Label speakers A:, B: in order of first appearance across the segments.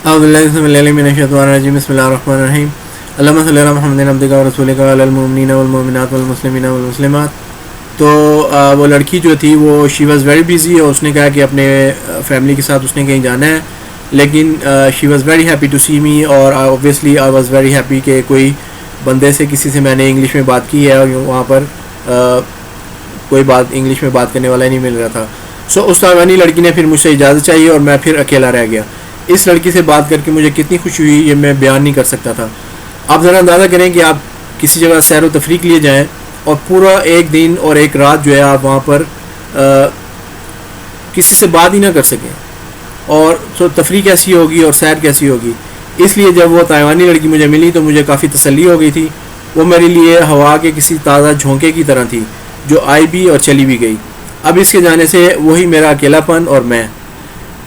A: اعوذ باللہ من الشیطان الرجیم بسم اللہ الرحمن الرحیم اللہم صلی علی محمد عبدک ورسولک وعلی المؤمنین والمؤمنات والمسلمین والمسلمات. تو وہ لڑکی جو تھی وہ شی واز ویری بیزی اور اس نے کہا کہ اپنے فیملی کے ساتھ اس نے کہیں جانا ہے, لیکن she was very happy to see me, اور obviously I was very happy کہ کوئی بندے سے کسی سے میں نے انگلش میں بات کی ہے, اور وہاں پر کوئی بات انگلش میں بات کرنے والا نہیں مل رہا تھا. سو اس تائیوانی لڑکی نے پھر مجھ سے اجازت چاہیے اور میں پھر اکیلا رہ گیا. اس لڑکی سے بات کر کے مجھے کتنی خوشی ہوئی یہ میں بیان نہیں کر سکتا تھا. آپ ذرا اندازہ کریں کہ آپ کسی جگہ سیر و تفریح کے لیے جائیں اور پورا ایک دن اور ایک رات جو ہے آپ وہاں پر کسی سے بات ہی نہ کر سکیں, اور تو تفریح کیسی ہوگی اور سیر کیسی ہوگی. اس لیے جب وہ تائیوانی لڑکی مجھے ملی تو مجھے کافی تسلی ہو گئی تھی. وہ میرے لیے ہوا کے کسی تازہ جھونکے کی طرح تھی جو آئی بھی اور چلی بھی گئی. اب اس کے جانے سے وہی میرا اکیلا پن اور میں.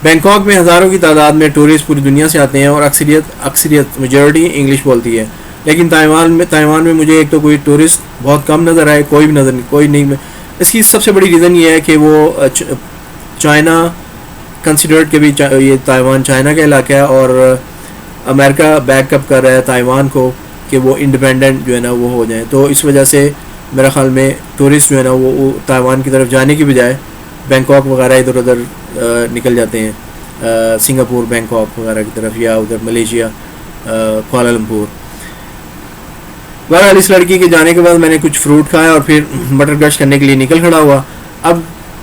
A: بینکاک میں ہزاروں کی تعداد میں ٹورسٹ پوری دنیا سے آتے ہیں اور اکثریت میجورٹی انگلش بولتی ہے, لیکن تائیوان میں مجھے ایک تو کوئی ٹورسٹ بہت کم نظر آئے, کوئی نہیں. اس کی سب سے بڑی ریزن یہ ہے کہ وہ چائنا کنسیڈرڈ کے بھی یہ تائیوان چائنا کا علاقہ ہے, اور امریکہ بیک اپ کر رہا ہے تائیوان کو کہ وہ انڈیپینڈنٹ جو ہے نا وہ ہو جائیں. تو اس وجہ سے میرا خیال میں ٹورسٹ جو ہے نا وہ تائیوان کی طرف جانے کی بجائے بینکاک وغیرہ ادھر ادھر نکل جاتے ہیں, سنگاپور بینکاک وغیرہ کی طرف, یا ادھر ملیشیا کوالالمپور. بہرحال اس لڑکی کے جانے کے بعد میں نے کچھ فروٹ کھایا اور پھر مٹر گش کرنے کے لیے نکل کھڑا ہوا. اب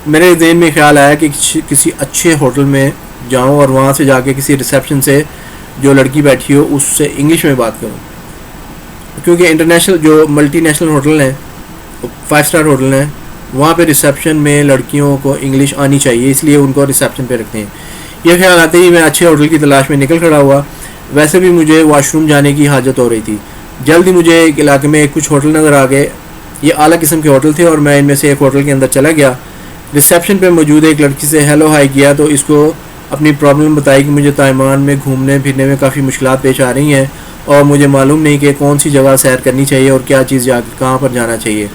A: میرے ذہن میں خیال آیا کہ کسی اچھے ہوٹل میں جاؤں اور وہاں سے جا کے کسی ریسیپشن سے جو لڑکی بیٹھی ہو اس سے انگلش میں بات کروں, کیونکہ انٹرنیشنل جو ملٹی نیشنل ہوٹل ہیں 5 اسٹار ہوٹل ہیں وہاں پہ ریسیپشن میں لڑکیوں کو انگلش آنی چاہیے, اس لیے ان کو ریسیپشن پہ رکھتے ہیں. یہ خیال آتے ہی میں اچھے ہوٹل کی تلاش میں نکل کھڑا ہوا. ویسے بھی مجھے واش روم جانے کی حاجت ہو رہی تھی. جلد ہی مجھے ایک علاقے میں کچھ ہوٹل نظر آ گئے. یہ اعلیٰ قسم کے ہوٹل تھے اور میں ان میں سے ایک ہوٹل کے اندر چلا گیا. ریسیپشن پہ موجود ایک لڑکی سے ہیلو ہائی کیا تو اس کو اپنی پرابلم بتائی کہ مجھے تائیوان میں گھومنے پھرنے میں کافی مشکلات پیش آ رہی ہیں اور مجھے معلوم نہیں کہ کون سی جگہ سیر کرنی چاہیے اور کیا چیز کہاں پر جانا چاہیے.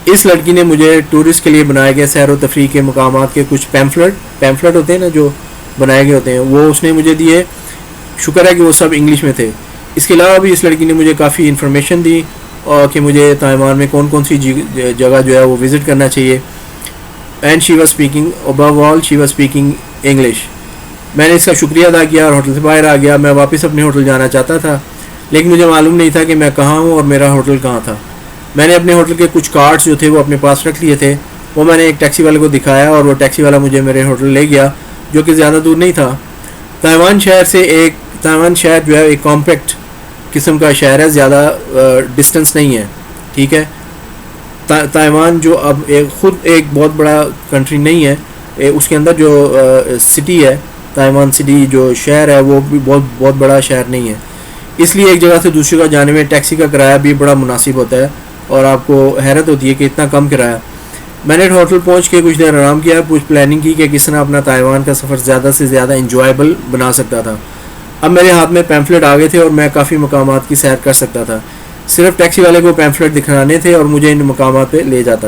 A: اس لڑکی نے مجھے ٹورسٹ کے لیے بنائے گئے سیر و تفریح کے مقامات کے کچھ پیمفلٹ ہوتے ہیں نا جو بنائے گئے ہوتے ہیں وہ اس نے مجھے دیے. شکر ہے کہ وہ سب انگلش میں تھے. اس کے علاوہ بھی اس لڑکی نے مجھے کافی انفارمیشن دی اور کہ مجھے تائیوان میں کون سی جگہ جو ہے وہ وزٹ کرنا چاہیے. And she was speaking about all she was speaking English. میں نے اس کا شکریہ ادا کیا اور ہوٹل سے باہر آ گیا. میں واپس اپنے ہوٹل جانا چاہتا تھا لیکن مجھے معلوم نہیں تھا کہ میں کہاں ہوں اور میرا ہوٹل کہاں تھا. میں نے اپنے ہوٹل کے کچھ کارڈز جو تھے وہ اپنے پاس رکھ لیے تھے. وہ میں نے ایک ٹیکسی والے کو دکھایا اور وہ ٹیکسی والا مجھے میرے ہوٹل لے گیا جو کہ زیادہ دور نہیں تھا. تائیوان شہر جو ہے ایک کمپیکٹ قسم کا شہر ہے, زیادہ ڈسٹنس نہیں ہے. ٹھیک ہے, تائیوان جو اب خود ایک بہت بڑا کنٹری نہیں ہے, اس کے اندر جو سٹی ہے تائیوان سٹی جو شہر ہے وہ بھی بہت بڑا شہر نہیں ہے. اس لیے ایک جگہ سے دوسری جگہ جانے میں ٹیکسی کا کرایہ بھی بڑا مناسب ہوتا ہے اور آپ کو حیرت ہوتی ہے کہ اتنا کم کرایہ. میں نے ہوٹل پہنچ کے کچھ دیر آرام کیا, کچھ پلاننگ کی کہ کس طرح اپنا تائیوان کا سفر زیادہ سے زیادہ انجوائبل بنا سکتا تھا. اب میرے ہاتھ میں پیمفلٹ آ گئے تھے اور میں کافی مقامات کی سیر کر سکتا تھا. صرف ٹیکسی والے کو پیمفلٹ دکھانے تھے اور مجھے ان مقامات پہ لے جاتا.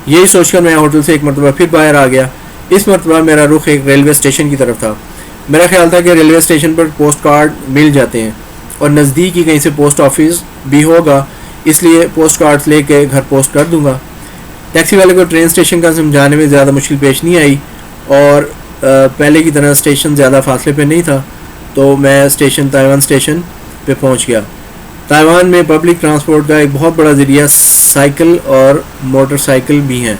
A: یہی سوچ کر میں ہوٹل سے ایک مرتبہ پھر باہر آ گیا. اس مرتبہ میرا رخ ایک ریلوے اسٹیشن کی طرف تھا. میرا خیال تھا کہ ریلوے اسٹیشن پر پوسٹ کارڈ مل جاتے ہیں اور نزدیک ہی کہیں سے پوسٹ آفس بھی ہوگا, اس لیے پوسٹ کارڈز لے کے گھر پوسٹ کر دوں گا. ٹیکسی والے کو ٹرین اسٹیشن کا سمجھانے میں زیادہ مشکل پیش نہیں آئی اور پہلے کی طرح اسٹیشن زیادہ فاصلے پہ نہیں تھا, تو میں تائیوان اسٹیشن پہ پہنچ گیا. تائیوان میں پبلک ٹرانسپورٹ کا ایک بہت بڑا ذریعہ سائیکل اور موٹر سائیکل بھی ہیں.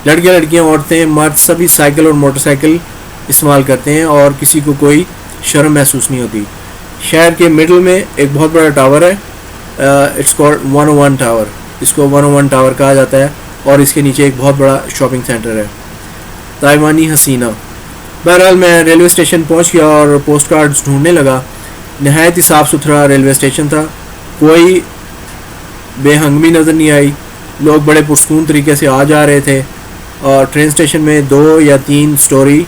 A: لڑکیاں عورتیں مرد سبھی سائیکل اور موٹر سائیکل استعمال کرتے ہیں اور کسی کو کوئی شرم محسوس نہیں ہوتی. شہر کے مڈل میں ایک بہت بڑا ٹاور ہے, اٹس کالڈ 101 ٹاور. اس کو 101 ٹاور کہا جاتا ہے اور اس کے نیچے ایک بہت بڑا شاپنگ سینٹر ہے. تائیوانی حسینہ. بہرحال میں ریلوے اسٹیشن پہنچ گیا اور پوسٹ کارڈز ڈھونڈنے لگا. نہایت ہی صاف ستھرا ریلوے اسٹیشن تھا, کوئی بے ہنگمی نظر نہیں آئی. لوگ بڑے پرسکون طریقے سے آ جا رہے تھے اور ٹرین اسٹیشن میں 2 یا 3 سٹوری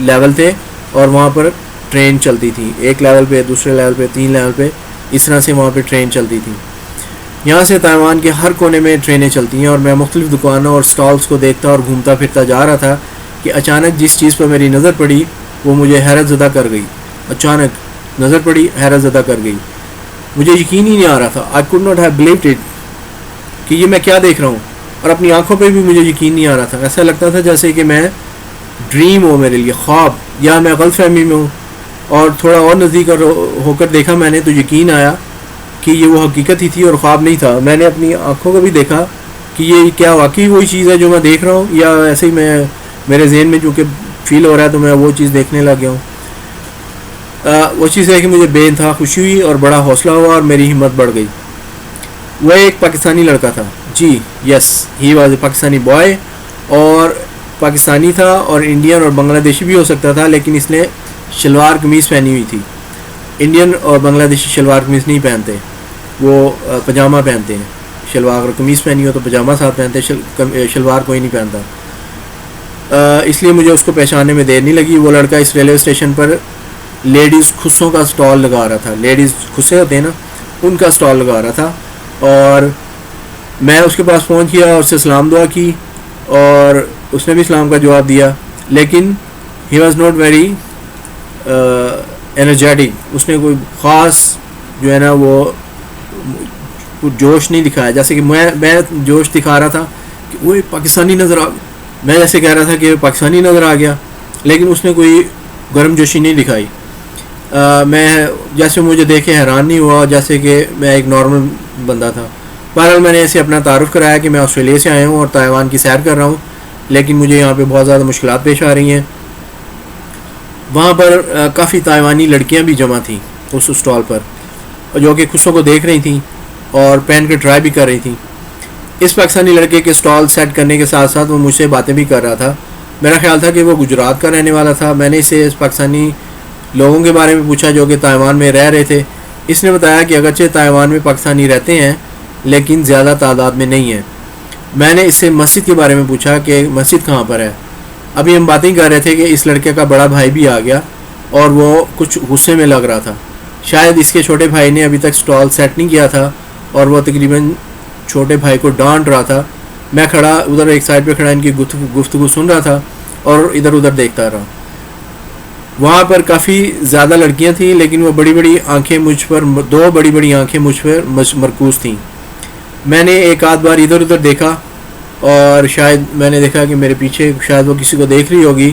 A: لیول تھے اور وہاں پر ٹرین چلتی تھی. ایک لیول پہ, دوسرے لیول پہ, 3 لیول پہ, اس طرح سے وہاں پہ ٹرین چلتی تھی. یہاں سے تائیوان کے ہر کونے میں ٹرینیں چلتی ہیں اور میں مختلف دکانوں اور سٹالز کو دیکھتا اور گھومتا پھرتا جا رہا تھا کہ اچانک جس چیز پر میری نظر پڑی وہ مجھے حیرت زدہ کر گئی. اچانک نظر پڑی, حیرت زدہ کر گئی. مجھے یقین ہی نہیں آ رہا تھا. I could not have believed it کہ یہ میں کیا دیکھ رہا ہوں, اور اپنی آنکھوں پہ بھی مجھے یقین نہیں آ رہا تھا. ایسا لگتا تھا جیسے کہ میں ڈریم ہو میرے لیے, خواب, یا میں غلط فہمی میں ہوں. اور تھوڑا اور نزدیک ہو کر دیکھا میں نے تو یقین آیا کہ یہ وہ حقیقت ہی تھی اور خواب نہیں تھا. میں نے اپنی آنکھوں کو بھی دیکھا کہ یہ کیا واقعی وہی چیز ہے جو میں دیکھ رہا ہوں, یا ایسے ہی میں میرے ذہن میں چونکہ فیل ہو رہا ہے تو میں وہ چیز دیکھنے لگ گیا ہوں. وہ چیز ہے کہ مجھے بے انتہا خوشی ہوئی اور بڑا حوصلہ ہوا اور میری ہمت بڑھ گئی. وہ ایک پاکستانی لڑکا تھا. جی yes, he was a Pakistani boy, اور پاکستانی تھا اور انڈین اور بنگلہ دیشی بھی ہو سکتا تھا, لیکن اس نے شلوار قمیض پہنی ہوئی تھی. انڈین اور بنگلہ دیشی شلوار قمیض نہیں پہنتے, وہ پجامہ پہنتے ہیں. شلوار اگر قمیض پہنی ہو تو پجامہ ساتھ پہنتے, شلوار کوئی نہیں پہنتا. اس لیے مجھے اس کو پہچاننے میں دیر نہیں لگی. وہ لڑکا اس ریلوے اسٹیشن پر لیڈیز خصوں کا سٹال لگا رہا تھا. لیڈیز خصے ہوتے ہیں نا, ان کا سٹال لگا رہا تھا. اور میں اس کے پاس پہنچ گیا اور اس سے سلام دعا کی, اور اس نے بھی سلام کا جواب دیا, لیکن he was not very energetic. اس نے کوئی خاص جو ہے نا وہ جوش نہیں دکھایا, جیسے کہ میں جوش دکھا رہا تھا کہ وہ پاکستانی نظر میں جیسے کہہ رہا تھا کہ پاکستانی نظر آ گیا, لیکن اس نے کوئی گرم جوشی نہیں دکھائی. میں جیسے مجھے دیکھے حیران نہیں ہوا, جیسے کہ میں ایک نارمل بندہ تھا. بہرحال میں نے اسے اپنا تعارف کرایا کہ میں آسٹریلیا سے آیا ہوں اور تائیوان کی سیر کر رہا ہوں, لیکن مجھے یہاں پہ بہت زیادہ مشکلات پیش آ رہی ہیں. وہاں پر کافی تائیوانی لڑکیاں بھی جمع تھیں اس اسٹال پر, جو کہ خصوں کو دیکھ رہی تھیں اور پہن کے ٹرائی بھی کر رہی تھیں. اس پاکستانی لڑکے کے اسٹال سیٹ کرنے کے ساتھ ساتھ وہ مجھ سے باتیں بھی کر رہا تھا. میرا خیال تھا کہ وہ گجرات کا رہنے والا تھا. میں نے اسے اس پاکستانی لوگوں کے بارے میں پوچھا جو کہ تائیوان میں رہ رہے تھے. اس نے بتایا کہ اگرچہ تائیوان میں پاکستانی رہتے ہیں لیکن زیادہ تعداد میں نہیں ہیں. میں نے اس سے مسجد کے بارے میں پوچھا کہ مسجد کہاں پر ہے. ابھی ہم باتیں کر رہے تھے کہ اس لڑکے کا بڑا بھائی بھی آ گیا اور وہ کچھ غصے میں لگ رہا تھا. شاید اس کے چھوٹے بھائی نے ابھی تک اسٹال سیٹ نہیں کیا تھا اور وہ تقریباً چھوٹے بھائی کو ڈانٹ رہا تھا. میں کھڑا ادھر ایک سائڈ پہ کھڑا ان کی گفتگو سن رہا تھا اور ادھر ادھر دیکھتا رہا. وہاں پر کافی زیادہ لڑکیاں تھیں, لیکن وہ بڑی بڑی آنکھیں مجھ پر, دو بڑی بڑی آنکھیں مجھ پر مرکوز تھیں. میں نے ایک آدھ بار ادھر ادھر دیکھا اور شاید میں نے دیکھا کہ میرے پیچھے شاید وہ کسی کو دیکھ رہی ہوگی,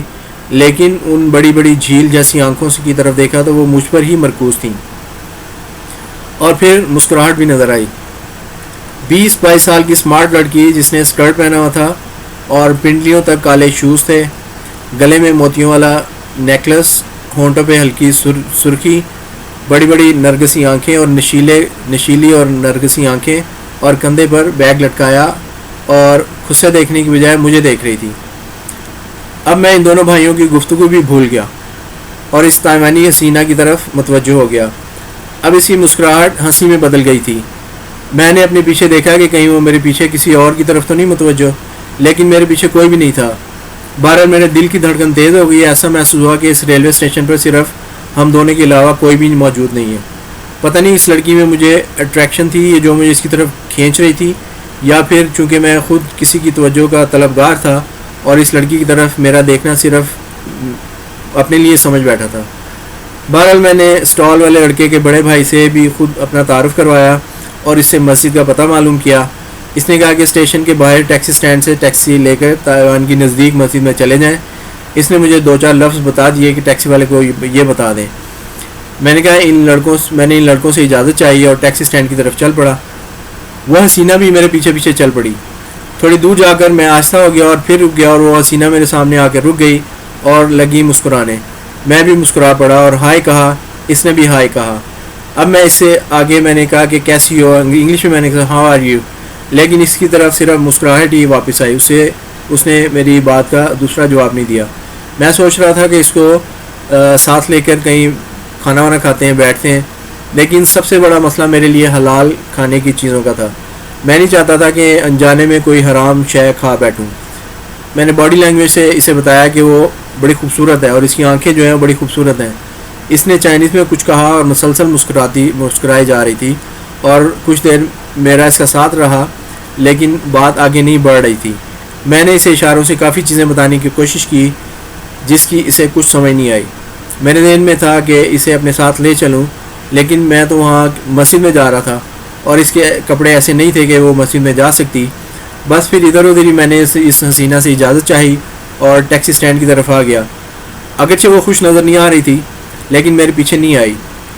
A: لیکن ان بڑی بڑی جھیل جیسی آنکھوں سے کی طرف دیکھا تو وہ مجھ پر ہی مرکوز تھیں. اور پھر مسکراہٹ بھی نظر آئی. 20-22 سال کی اسمارٹ لڑکی جس نے اسکرٹ پہنا ہوا تھا اور پنڈلیوں تک کالے شوز تھے, گلے میں موتیوں والا نیکلس, ہونٹوں پہ ہلکی سرخی, بڑی بڑی نرگسی آنکھیں اور نشیلی اور نرگسی آنکھیں, اور کندھے پر بیگ لٹکایا اور خود سے دیکھنے کی بجائے مجھے دیکھ رہی تھی. اب میں ان دونوں بھائیوں کی گفتگو بھی بھول گیا اور اس تائیوانی حسینہ کی طرف متوجہ ہو گیا. اب اس کی مسکراہٹ ہنسی میں بدل گئی تھی. میں نے اپنے پیچھے دیکھا کہ کہیں وہ میرے پیچھے کسی اور کی طرف تو نہیں متوجہ, لیکن میرے پیچھے کوئی بھی نہیں تھا. بہرحال میرے دل کی دھڑکن تیز ہو گئی. ایسا محسوس ہوا کہ اس ریلوے اسٹیشن پر صرف ہم دونوں کے علاوہ کوئی بھی موجود نہیں ہے. پتہ نہیں اس لڑکی میں مجھے اٹریکشن تھی یہ جو مجھے اس کی طرف کھینچ رہی تھی, یا پھر چونکہ میں خود کسی کی توجہ کا طلبگار تھا اور اس لڑکی کی طرف میرا دیکھنا صرف اپنے لیے سمجھ بیٹھا تھا. بہرحال میں نے اسٹال والے لڑکے کے بڑے بھائی سے بھی خود اپنا تعارف کروایا اور اس سے مسجد کا پتہ معلوم کیا. اس نے کہا کہ اسٹیشن کے باہر ٹیکسی سٹینڈ سے ٹیکسی لے کر تائیوان کی نزدیک مسجد میں چلے جائیں. اس نے مجھے 2-4 لفظ بتا دیے کہ ٹیکسی والے کو یہ بتا دیں. میں نے کہا میں نے ان لڑکوں سے اجازت چاہیے اور ٹیکسی سٹینڈ کی طرف چل پڑا. وہ حسینہ بھی میرے پیچھے پیچھے چل پڑی. تھوڑی دور جا کر میں آہستہ ہو گیا اور پھر رک گیا, اور وہ حسینہ میرے سامنے آ کے رک گئی اور لگی مسکرانے. میں بھی مسکرا پڑا اور ہائے کہا. اس نے بھی ہائے کہا. اب میں اس سے آگے میں نے کہا کہ کیسی ہو, انگلش میں نے کہا ہاؤ آر یو, لیکن اس کی طرف صرف مسکراہٹ ہی واپس آئی. اس نے میری بات کا دوسرا جواب نہیں دیا. میں سوچ رہا تھا کہ اس کو ساتھ لے کر کہیں کھانا وانا کھاتے ہیں, بیٹھتے ہیں, لیکن سب سے بڑا مسئلہ میرے لیے حلال کھانے کی چیزوں کا تھا. میں نہیں چاہتا تھا کہ انجانے میں کوئی حرام شے کھا بیٹھوں. میں نے باڈی لینگویج سے اسے بتایا کہ وہ بڑی خوبصورت ہے اور اس کی آنکھیں جو ہیں بڑی خوبصورت ہیں. اس نے چائنیز میں کچھ کہا اور مسلسل مسکرائی جا رہی تھی, اور کچھ دیر میرا اس کا ساتھ رہا, لیکن بات آگے نہیں بڑھ رہی تھی. میں نے اسے اشاروں سے کافی چیزیں بتانے کی کوشش کی جس کی اسے کچھ سمجھ نہیں آئی. میرے ذہن میں تھا کہ اسے اپنے ساتھ لے چلوں، لیکن میں تو وہاں مسجد میں جا رہا تھا اور اس کے کپڑے ایسے نہیں تھے کہ وہ مسجد میں جا سکتی۔ بس پھر ادھر ادھر ہی میں نے اس حسینہ سے اجازت چاہی اور ٹیکسی سٹینڈ کی طرف آ گیا۔ اگرچہ وہ خوش نظر نہیں آ رہی تھی لیکن میرے پیچھے نہیں آئی،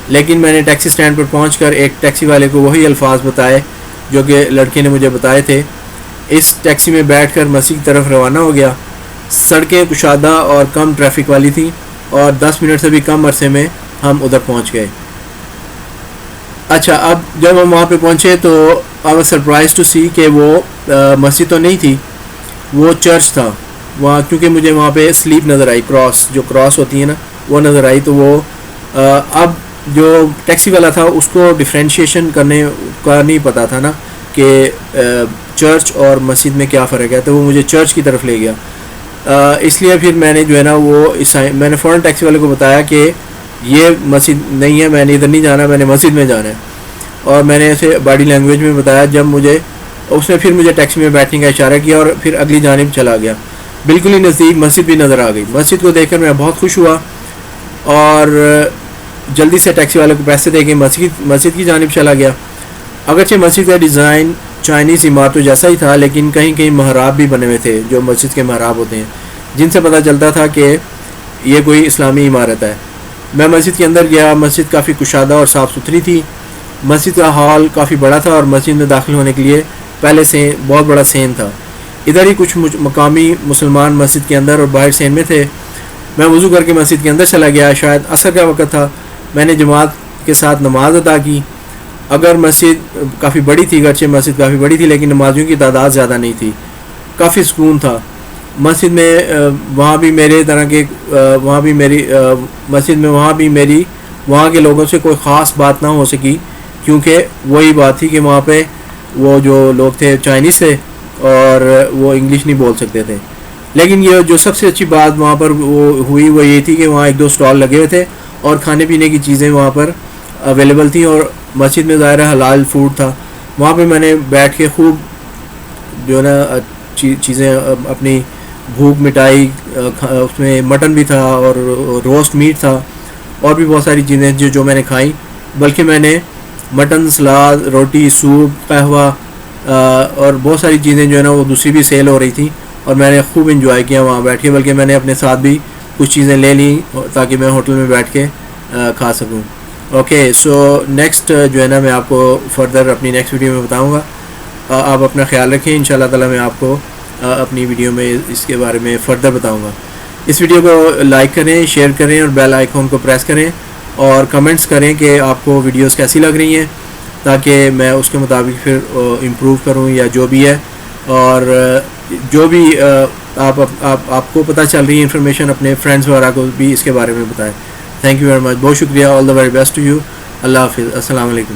A: لیکن میں نے ٹیکسی سٹینڈ پر پہنچ کر ایک ٹیکسی والے کو وہی الفاظ بتائے جو کہ لڑکے نے مجھے بتائے تھے۔ اس ٹیکسی میں بیٹھ کر مسجد کی طرف روانہ ہو گیا۔ سڑکیں کشادہ اور کم ٹریفک والی تھیں اور 10 منٹ سے بھی کم عرصے میں ہم ادھر پہنچ گئے۔ اچھا، اب جب ہم وہاں پہ پہنچے تو آئی واز سرپرائز ٹو سی کہ وہ مسجد تو نہیں تھی، وہ چرچ تھا وہاں، کیونکہ مجھے وہاں پہ سلیپ نظر آئی، کراس ہوتی ہے نا وہ نظر آئی۔ تو وہ اب جو ٹیکسی والا تھا اس کو ڈیفرینشیشن کرنے کا نہیں پتہ تھا نا کہ چرچ اور مسجد میں کیا فرق ہے، تو وہ مجھے چرچ کی طرف لے گیا۔ اس لیے پھر میں نے جو ہے نا وہ میں نے فوراً ٹیکسی والے کو بتایا کہ یہ مسجد نہیں ہے، میں نے ادھر نہیں جانا، میں نے مسجد میں جانا ہے، اور میں نے اسے باڈی لینگویج میں بتایا۔ جب اس نے پھر مجھے ٹیکسی میں بیٹھنے کا اشارہ کیا اور پھر اگلی جانب چلا گیا۔ بالکل ہی نزدیک مسجد بھی نظر آ گئی۔ مسجد کو دیکھ کر میں بہت خوش ہوا اور جلدی سے ٹیکسی والے کو پیسے دے کے مسجد کی جانب چلا گیا۔ اگرچہ مسجد کا ڈیزائن چائنیز عمارتوں جیسا ہی تھا، لیکن کہیں کہیں محراب بھی بنے ہوئے تھے جو مسجد کے محراب ہوتے ہیں، جن سے پتہ چلتا تھا کہ یہ کوئی اسلامی عمارت ہے۔ میں مسجد کے اندر گیا۔ مسجد کافی کشادہ اور صاف ستھری تھی۔ مسجد کا ہال کافی بڑا تھا اور مسجد میں داخل ہونے کے لیے پہلے سے بہت بڑا سین تھا۔ ادھر ہی کچھ مقامی مسلمان مسجد کے اندر اور باہر سین میں تھے۔ میں وضو کر کے مسجد کے اندر چلا گیا۔ شاید عصر کا وقت تھا۔ میں نے جماعت کے ساتھ نماز ادا کی۔ اگر مسجد کافی بڑی تھی، اگرچہ مسجد کافی بڑی تھی، لیکن نمازیوں کی تعداد زیادہ نہیں تھی۔ کافی سکون تھا مسجد میں۔ وہاں بھی میرے طرح کے مسجد میں وہاں کے لوگوں سے کوئی خاص بات نہ ہو سکی، کیونکہ وہی بات تھی کہ وہاں پہ وہ جو لوگ تھے چائنیز تھے اور وہ انگلش نہیں بول سکتے تھے۔ لیکن یہ جو سب سے اچھی بات وہاں پر ہوئی وہ یہ تھی کہ وہاں 1-2 سٹال لگے ہوئے تھے اور کھانے پینے کی چیزیں وہاں پر اویلیبل تھیں، اور مسجد میں ظاہر حلال فوڈ تھا۔ وہاں پہ میں نے بیٹھ کے خوب جو ہے نا چیزیں اپنی بھوک مٹائی۔ اس میں مٹن بھی تھا اور روسٹ میٹ تھا اور بھی بہت ساری چیزیں جو میں نے کھائیں، بلکہ میں نے مٹن، سلاد، روٹی، سوپ، قہوہ اور بہت ساری چیزیں جو ہے نا وہ دوسری بھی سیل ہو رہی تھیں، اور میں نے خوب انجوائے کیا وہاں بیٹھ کے، بلکہ میں نے اپنے ساتھ بھی کچھ چیزیں لے لیں تاکہ میں ہوٹل میں بیٹھ کے کھا سکوں۔ اوکے، سو نیکسٹ جو ہے نا میں آپ کو فردر اپنی نیکسٹ ویڈیو میں بتاؤں گا۔ آپ اپنا خیال رکھیں، انشاءاللہ تعالیٰ میں آپ کو اپنی ویڈیو میں اس کے بارے میں فردر بتاؤں گا۔ اس ویڈیو کو لائک کریں، شیئر کریں اور بیل آئیکن کو پریس کریں، اور کمنٹس کریں کہ آپ کو ویڈیوز کیسی لگ رہی ہیں، تاکہ میں اس کے مطابق پھر امپروو کروں یا جو بھی ہے، اور جو بھی آپ کو پتہ چل رہی ہے انفارمیشن اپنے فرینڈز وغیرہ کو بھی اس کے بارے میں بتائیں۔ تھینک یو ویری مچ، بہت شکریہ، all the very best to you, اللہ حافظ، السلام علیکم۔